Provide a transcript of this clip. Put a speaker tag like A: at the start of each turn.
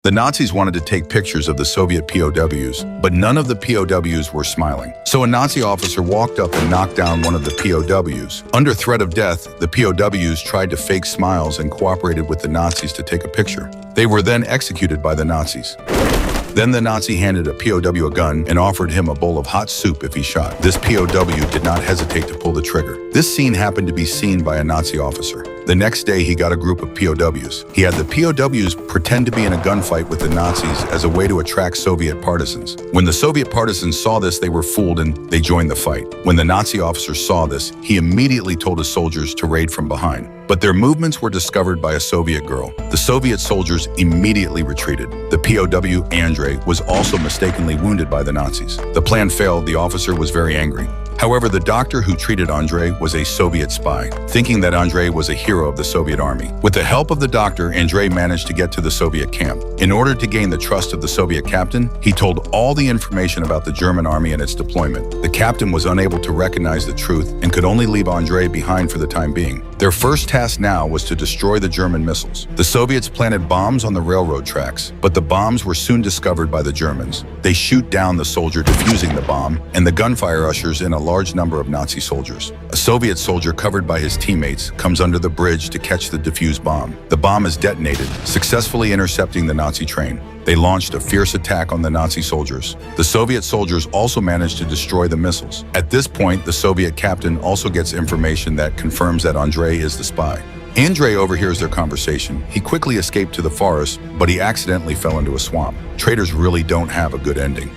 A: The Nazis wanted to take pictures of the Soviet POWs, but none of the POWs were smiling. So a Nazi officer walked up and knocked down one of the POWs. Under threat of death, the POWs tried to fake smiles and cooperated with the Nazis to take a picture. They were then executed by the Nazis. Then the Nazi handed a POW a gun and offered him a bowl of hot soup if he shot. This POW did not hesitate to pull the trigger. This scene happened to be seen by a Nazi officer. The next day, he got a group of POWs. He had the POWs pretend to be in a gunfight with the Nazis as a way to attract Soviet partisans. When the Soviet partisans saw this, they were fooled and they joined the fight. When the Nazi officer saw this, he immediately told his soldiers to raid from behind. But their movements were discovered by a Soviet girl. The Soviet soldiers immediately retreated. The POW, Andrei, was also mistakenly wounded by the Nazis. The plan failed. The officer was very angry. However, the doctor who treated Andrei was a Soviet spy, thinking that Andrei was a hero of the Soviet army. With the help of the doctor, Andrei managed to get to the Soviet camp. In order to gain the trust of the Soviet captain, he told all the information about the German army and its deployment. The captain was unable to recognize the truth and could only leave Andrei behind for the time being. Their first task now was to destroy the German missiles. The Soviets planted bombs on the railroad tracks, but the bombs were soon discovered by the Germans. They shoot down the soldier defusing the bomb, and the gunfire ushers in a large number of Nazi soldiers. A Soviet soldier covered by his teammates comes under the bridge to catch the defused bomb. The bomb is detonated, successfully intercepting the Nazi train. They launched a fierce attack on the Nazi soldiers. The Soviet soldiers also managed to destroy the missiles. At this point, the Soviet captain also gets information that confirms that Andrei is the spy. Andrei overhears their conversation. He quickly escaped to the forest, but he accidentally fell into a swamp. Traitors really don't have a good ending.